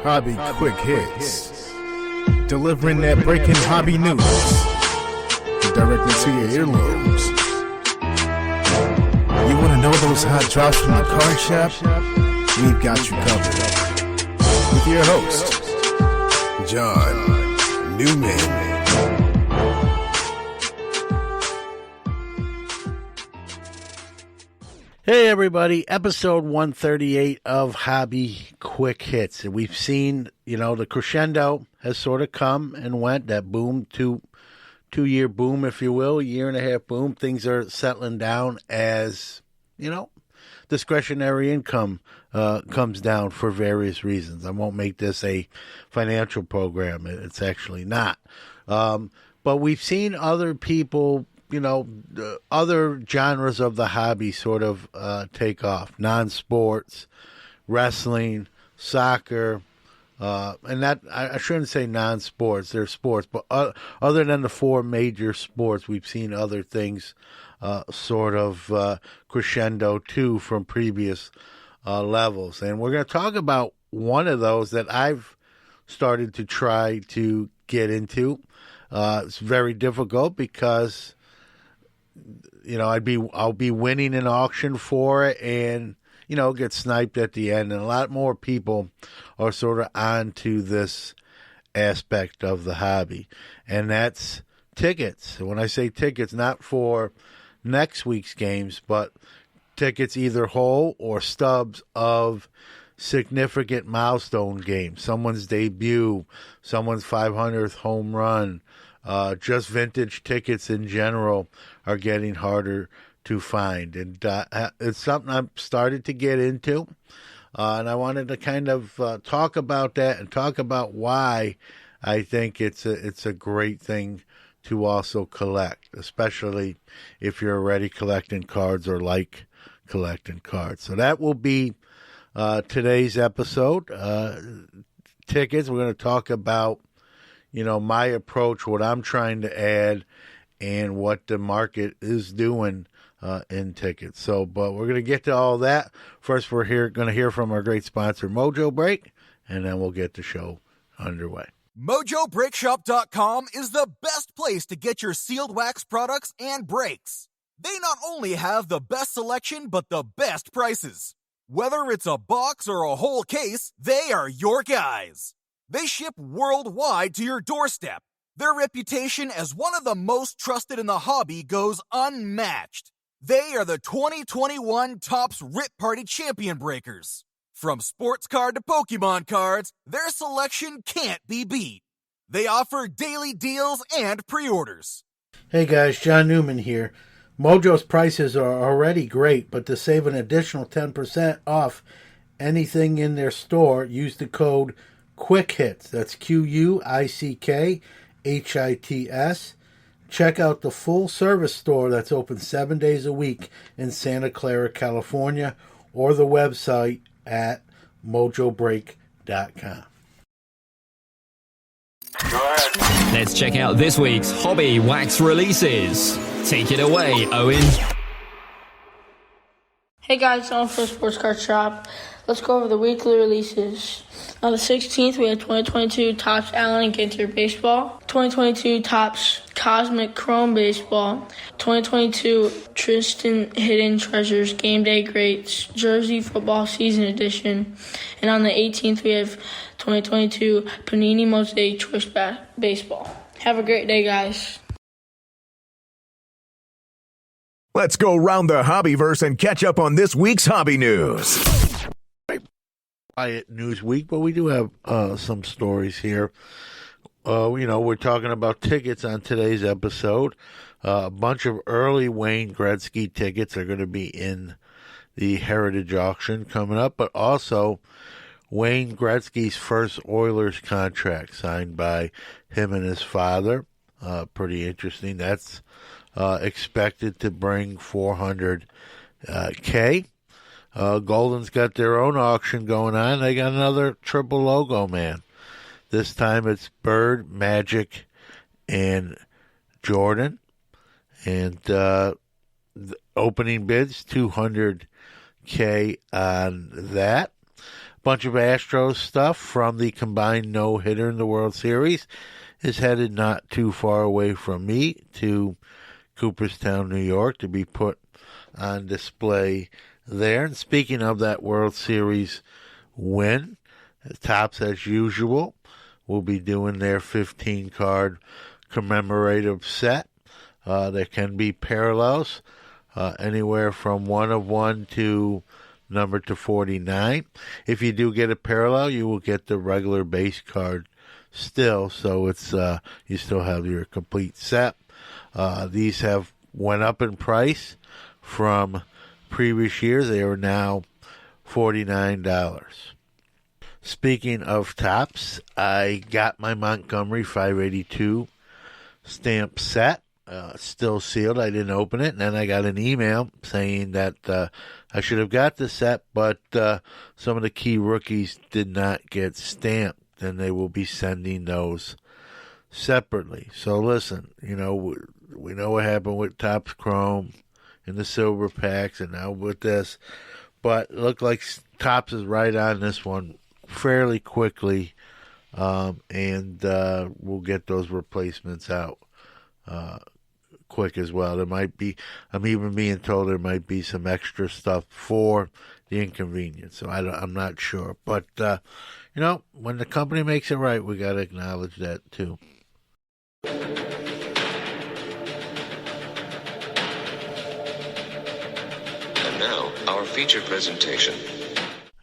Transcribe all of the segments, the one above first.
Hobby Quick Hits. Delivering that breaking hobby news directly to your earlobes. You want to know those hot drops from the card shop? We've got you covered. With your host, John Newman. Hey everybody, episode 138 of Hobby Quick Hits. And we've seen, the crescendo has sort of come and went, that boom, two-year boom, if you will, year-and-a-half boom. Things are settling down as, discretionary income comes down for various reasons. I won't make this a financial program. It's actually not. But we've seen other people, other genres of the hobby sort of take off. Non-sports, wrestling, soccer, and that I shouldn't say non-sports. They're sports, but other than the four major sports, we've seen other things sort of crescendo too from previous levels. And we're going to talk about one of those that I've started to try to get into. It's very difficult because I'll be winning an auction for it and, get sniped at the end. And a lot more people are sort of onto this aspect of the hobby. And that's tickets. When I say tickets, not for next week's games, but tickets either whole or stubs of significant milestone games. Someone's debut, someone's 500th home run. Just vintage tickets in general are getting harder to find. And it's something I've started to get into. And I wanted to kind of talk about that and talk about why I think it's a great thing to also collect, especially if you're already collecting cards or like collecting cards. So that will be today's episode. Tickets, we're going to talk about my approach, what I'm trying to add, and what the market is doing in tickets. But we're going to get to all that. First, we're going to hear from our great sponsor, Mojo Break, and then we'll get the show underway. MojoBreakShop.com is the best place to get your sealed wax products and brakes. They not only have the best selection, but the best prices. Whether it's a box or a whole case, they are your guys. They ship worldwide to your doorstep. Their reputation as one of the most trusted in the hobby goes unmatched. They are the 2021 Topps Rip Party Champion Breakers. From sports card to Pokemon cards, their selection can't be beat. They offer daily deals and pre-orders. Hey guys, John Newman here. Mojo's prices are already great, but to save an additional 10% off anything in their store, use the code QUICKHITS. That's QUICKHITS. Check out the full service store that's open 7 days a week in Santa Clara, California, or the website at mojobreak.com. Let's check out this week's hobby wax releases. Take it away, Owen. Hey guys, Owen from Sports Card Shop. Let's go over the weekly releases. On the 16th, we had 2022 Topps Allen and Ginter Baseball, 2022 Topps Cosmic Chrome Baseball, 2022 Tristan Hidden Treasures Game Day Greats Jersey Football Season Edition, and on the 18th, we have 2022 Panini Mosaic Choice Baseball. Have a great day, guys. Let's go round the hobbyverse and catch up on this week's hobby news. Quiet news week, but we do have some stories here. We're talking about tickets on today's episode. A bunch of early Wayne Gretzky tickets are going to be in the Heritage Auction coming up, but also Wayne Gretzky's first Oilers contract signed by him and his father. Pretty interesting. That's expected to bring $400K. Golden's got their own auction going on. They got another triple logo, man. This time it's Bird, Magic, and Jordan. And the opening bids, $200K on that. bunch of Astros stuff from the combined no-hitter in the World Series is headed not too far away from me to Cooperstown, New York, to be put on display there. And speaking of that World Series win, Topps, as usual, will be doing their 15-card commemorative set. There can be parallels, anywhere from 1 of 1 to number to 49. If you do get a parallel, you will get the regular base card still, so it's you still have your complete set. These have went up in price from previous years. They are now $49. Speaking of Topps, I got my Montgomery 582 stamp set. Still sealed. I didn't open it, and then I got an email saying that I should have got the set, but some of the key rookies did not get stamped, and they will be sending those separately. So listen, we know what happened with Topps Chrome and the silver packs, and now with this, but it looked like Topps is right on this one fairly quickly, and we'll get those replacements out quick as well. There might be, I'm even being told there might be some extra stuff for the inconvenience, so I'm not sure. But, when the company makes it right, we got to acknowledge that too. And now, our feature presentation.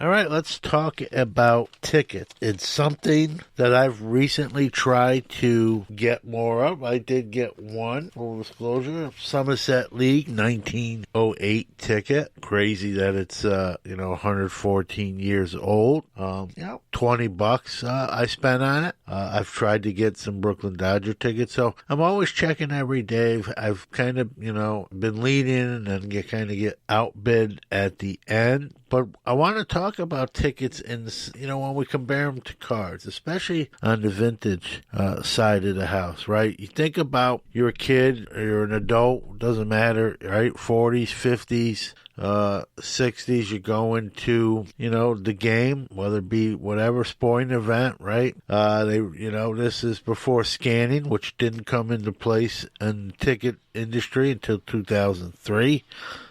All right, let's talk about tickets. It's something that I've recently tried to get more of. I did get one, full disclosure, Somerset League 1908 ticket. Crazy that it's 114 years old. $20 I spent on it. I've tried to get some Brooklyn Dodger tickets, so I'm always checking every day. I've kind of been leading and then kind of get outbid at the end. But I want to talk about tickets when we compare them to cards, especially on the vintage side of the house, right? You think about you're a kid or you're an adult, doesn't matter, right? 40s, 50s, 60s, you're going to, the game, whether it be whatever sporting event, right? This is before scanning, which didn't come into place in the ticket industry until 2003.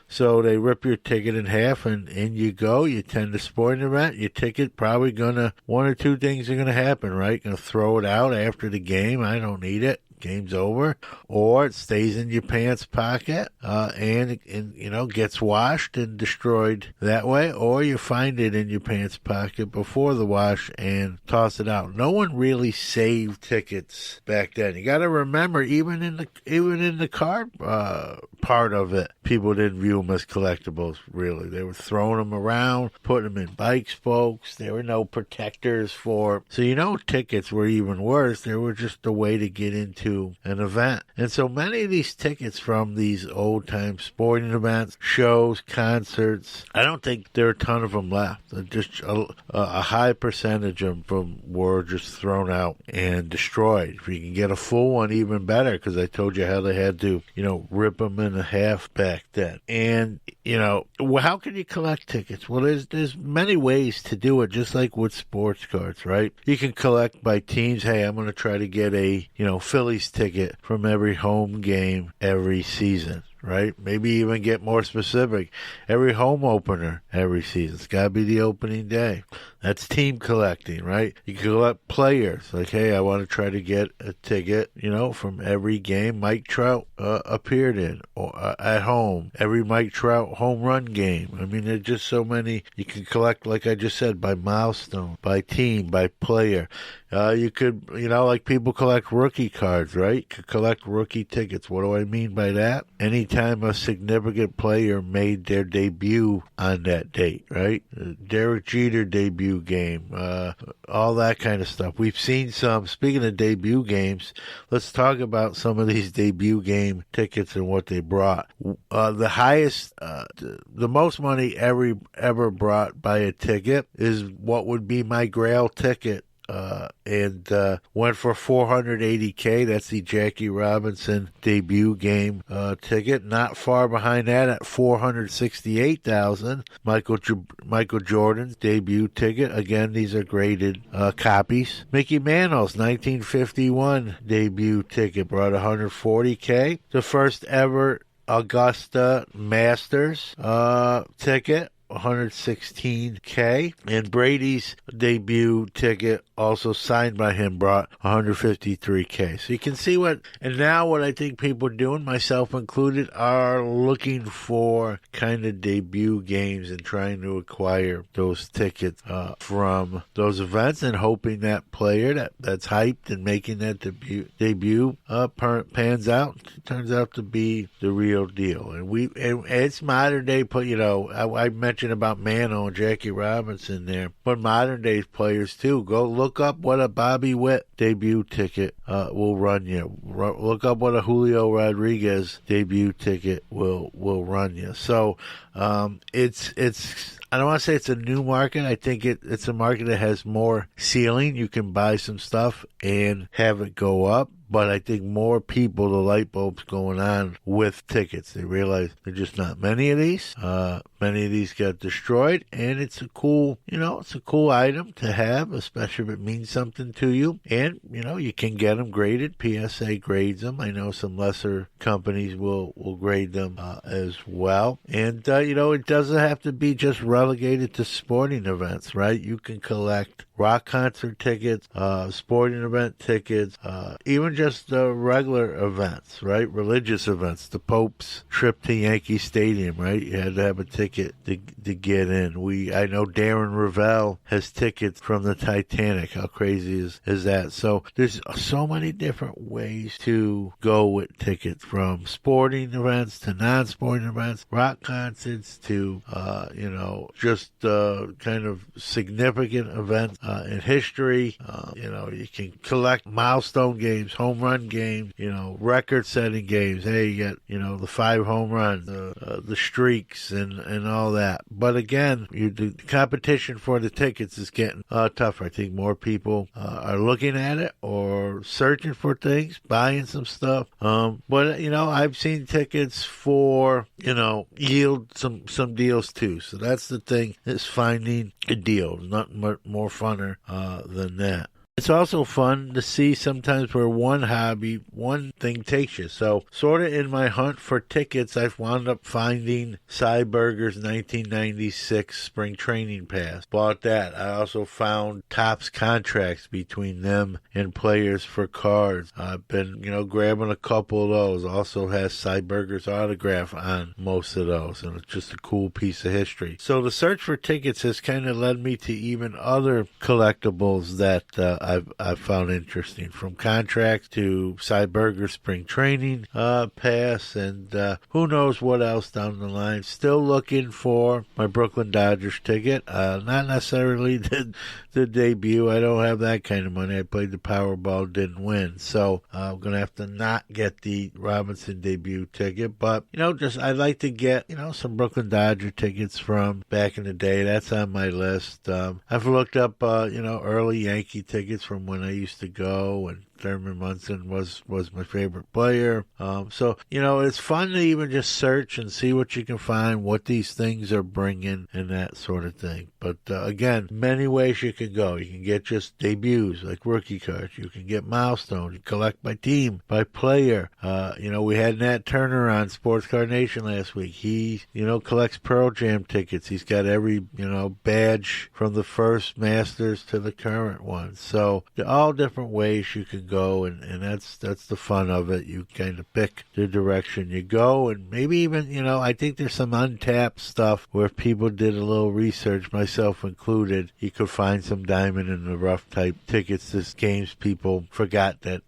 So they rip your ticket in half and in you go. You attend a sporting event. Your ticket probably one or two things are going to happen, right? Going to throw it out after the game. I don't need it. Game's over. Or it stays in your pants pocket and gets washed and destroyed that way. Or you find it in your pants pocket before the wash and toss it out. No one really saved tickets back then. You got to remember, even in the card part of it, people didn't view them as collectibles, really. They were throwing them around, putting them in bike spokes. There were no protectors for. So, tickets were even worse. They were just a way to get into an event. And so many of these tickets from these old-time sporting events, shows, concerts, I don't think there are a ton of them left. Just a high percentage of them were just thrown out and destroyed. If you can get a full one, even better, because I told you how they had to, rip them in half back then. And, how can you collect tickets? Well, there's many ways to do it, just like with sports cards, right? You can collect by teams. Hey, I'm going to try to get a, Phillies ticket from every home game every season, right? Maybe even get more specific. Every home opener every season. It's got to be the opening day. That's team collecting, right? You can collect players. Like, hey, I want to try to get a ticket, from every game Mike Trout appeared in or at home. Every Mike Trout home run game. I mean, there's just so many. You can collect, like I just said, by milestone, by team, by player. You could, like people collect rookie cards, right? You could collect rookie tickets. What do I mean by that? Anytime a significant player made their debut on that date, right? Derek Jeter debut game, all that kind of stuff. We've seen some. Speaking of debut games, let's talk about some of these debut game tickets and what they brought. The highest, the most money ever brought by a ticket is what would be my Grail ticket and went for $480K. That's the Jackie Robinson debut game ticket. Not far behind that at $468,000. Michael Jordan's debut ticket. Again, these are graded copies. Mickey Mantle's 1951 debut ticket brought $140K. The first ever Augusta Masters ticket, $116K, and Brady's debut ticket, also signed by him, brought $153K. So you can see what I think people are doing, myself included, are looking for kind of debut games and trying to acquire those tickets from those events, and hoping that player that's hyped and making that debut pans out, turns out to be the real deal. And it's modern day, I mentioned about Mano and Jackie Robinson there, but modern day players too. Go look up what a Bobby Witt debut ticket will run you. Look up what a Julio Rodriguez debut ticket will run you. So it's I don't want to say it's a new market. I think it's a market that has more ceiling. You can buy some stuff and have it go up. But I think more people, the light bulbs going on with tickets. They realize there's just not many of these. Many of these got destroyed, and it's a cool item to have, especially if it means something to you. And, you can get them graded. PSA grades them. I know some lesser companies will grade them as well. And, it doesn't have to be just relegated to sporting events, right? You can collect rock concert tickets, sporting event tickets, even just regular events, right? Religious events. The Pope's trip to Yankee Stadium, right? You had to have a ticket to get in. I know Darren Ravel has tickets from the Titanic. How crazy is that? So there's so many different ways to go with tickets, from sporting events to non-sporting events, rock concerts to, just kind of significant events in history. You can collect milestone games, home run games, record-setting games. Hey, you got, the 5 home runs, the streaks, and all that. But again, the competition for the tickets is getting tougher. I think more people are looking at it or searching for things, buying some stuff. But I've seen tickets for yield some deals too. So that's the thing, is finding a deal. There's nothing more funner than that. It's also fun to see sometimes where one thing takes you. So sort of in my hunt for tickets, I've wound up finding Cy Berger's 1996 spring training pass. Bought that. I also found Topps contracts between them and players for cards. I've been, grabbing a couple of those. Also has Cy Berger's autograph on most of those. And it's just a cool piece of history. So the search for tickets has kind of led me to even other collectibles that I've found interesting, from contracts to Cy Berger spring training pass, and who knows what else down the line. Still looking for my Brooklyn Dodgers ticket. Not necessarily the debut. I don't have that kind of money. I played the Powerball, didn't win, so I'm gonna have to not get the Robinson debut ticket. But I'd like to get some Brooklyn Dodger tickets from back in the day. That's on my list. I've looked up early Yankee tickets from when I used to go, and Thurman Munson was my favorite player. So it's fun to even just search and see what you can find, what these things are bringing, and that sort of thing. But again, many ways you can go. You can get just debuts, like rookie cards. You can get milestones. You collect by team, by player. We had Nat Turner on Sports Card Nation last week. He, collects Pearl Jam tickets. He's got every, badge from the first Masters to the current one. So there are all different ways you can go, and that's the fun of it. You kind of pick the direction you go, and maybe even, I think there's some untapped stuff where if people did a little research, myself included, you could find some diamond in the rough type tickets. This games people forgot that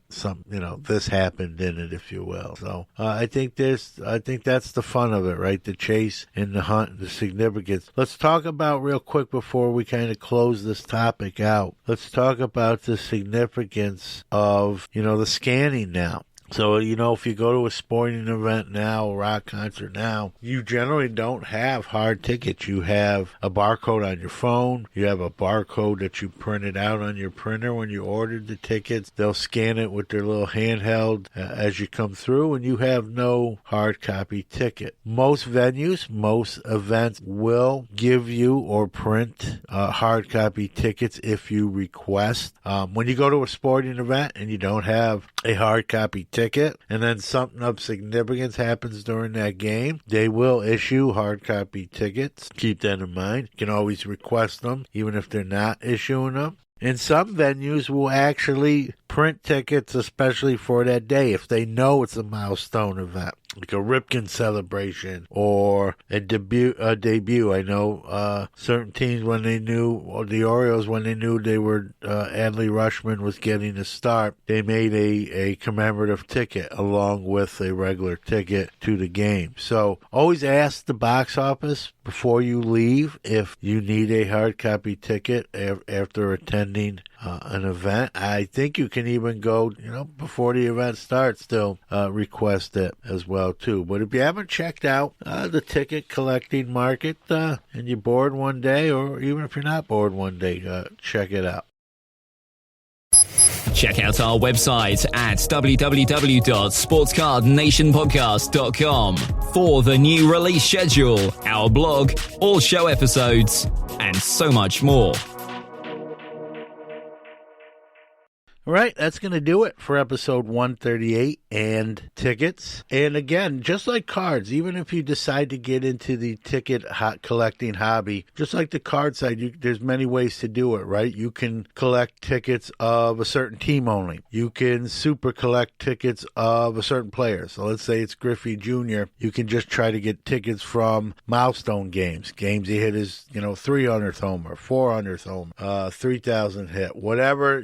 this happened in it, if you will. So I think that's the fun of it, right? The chase and the hunt and the significance. Let's talk about real quick before we kind of close this topic out. Let's talk about the significance of, the scanning now. So, if you go to a sporting event now, a rock concert now, you generally don't have hard tickets. You have a barcode on your phone. You have a barcode that you printed out on your printer when you ordered the tickets. They'll scan it with their little handheld as you come through, and you have no hard copy ticket. Most venues, most events will give you or print hard copy tickets if you request. When you go to a sporting event and you don't have a hard copy ticket, and then something of significance happens during that game, they will issue hard copy tickets. Keep that in mind. You can always request them, even if they're not issuing them. And some venues will actually print tickets especially for that day if they know it's a milestone event, like a Ripken celebration or a debut. I know certain teams, when they knew, or the Orioles, when they knew they were Adley Rutschman was getting a start, they made a commemorative ticket along with a regular ticket to the game. So always ask the box office before you leave if you need a hard copy ticket after attending an event. I think you can even go, before the event starts, still request it as well too. But if you haven't checked out the ticket collecting market and you're bored one day, or even if you're not bored one day, check it out. Check out our website at www.sportscardnationpodcast.com for the new release schedule, our blog, all show episodes, and so much more. All right, that's going to do it for episode 138 and tickets. And again, just like cards, even if you decide to get into the ticket collecting hobby, just like the card side, there's many ways to do it, right? You can collect tickets of a certain team only. You can super collect tickets of a certain player. So let's say it's Griffey Jr. You can just try to get tickets from milestone games he hit his, 300th homer, 400th homer, 3,000 hit, whatever,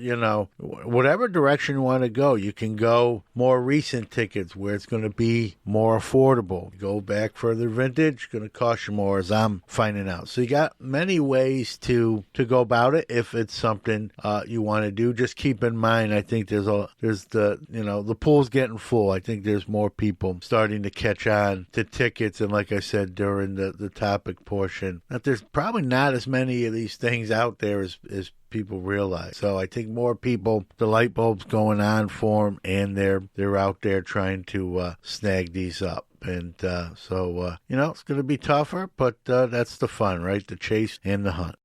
whatever direction you want to go. You can go more recent tickets where it's going to be more affordable. Go back further vintage, it's going to cost you more, as I'm finding out. So you got many ways to go about it if it's something you want to do. Just keep in mind, I think there's the pool's getting full. I think there's more people starting to catch on to tickets, and like I said during the topic portion, that there's probably not as many of these things out there as people realize. So I think more people, the light bulb's going on for them, and they're out there trying to snag these up. And so it's going to be tougher, but that's the fun, right? The chase and the hunt.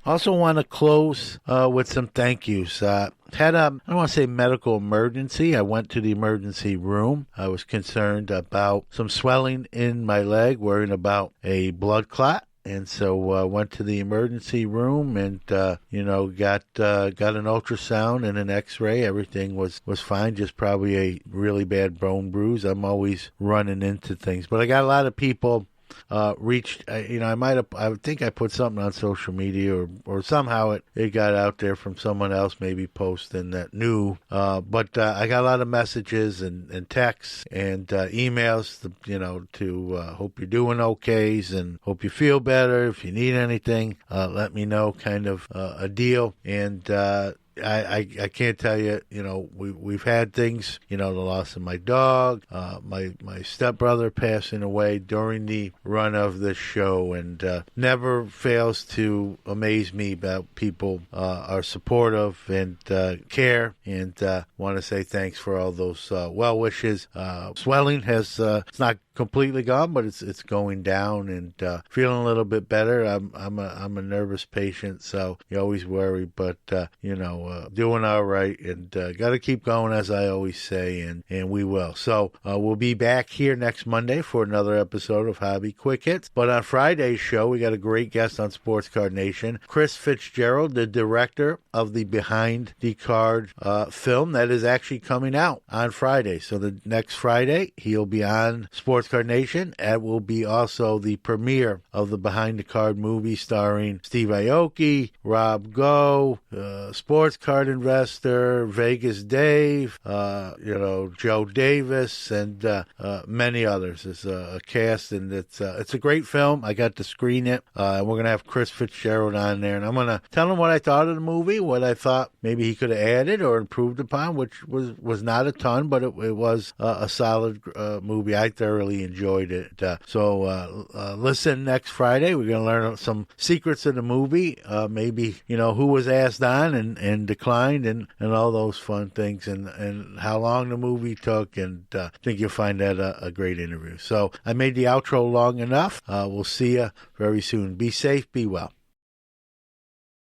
Also want to close with some thank yous. Had I don't want to say medical emergency. I went to the emergency room. I was concerned about some swelling in my leg, worrying about a blood clot. And so went to the emergency room and, got an ultrasound and an x-ray. Everything was fine, just probably a really bad bone bruise. I'm always running into things. But I got a lot of people reached, I think I put something on social media or somehow it got out there from someone else maybe posting that knew. But I got a lot of messages and texts and emails, to hope you're doing okays and hope you feel better. If you need anything, let me know, kind of a deal. And I can't tell you, we've had things, the loss of my dog, my stepbrother passing away during the run of this show, and never fails to amaze me about people are supportive and care, and want to say thanks for all those well wishes. Swelling has it's not completely gone, but it's going down and feeling a little bit better. I'm a nervous patient, so you always worry, but doing all right, and got to keep going, as I always say, and we will. So we'll be back here next Monday for another episode of Hobby Quick Hits. But on Friday's show, we got a great guest on Sports Card Nation, Chris Fitzgerald, the director of the Behind the Card film that is actually coming out on Friday. So the next Friday, he'll be on Sports Sports Card Nation. That will be also the premiere of the Behind the Card movie starring Steve Aoki, Rob Go, Sports Card Investor, Vegas Dave, Joe Davis, and many others. It's a cast, and it's a great film. I got to screen it. We're going to have Chris Fitzgerald on there, and I'm going to tell him what I thought of the movie, what I thought maybe he could have added or improved upon, which was not a ton, but it was a solid movie. I thoroughly enjoyed it. So listen next Friday. We're going to learn some secrets of the movie, maybe, who was asked on and declined, and all those fun things, and how long the movie took, and I think you'll find that a great interview. So I made the outro long enough. We'll see you very soon. Be safe, be well.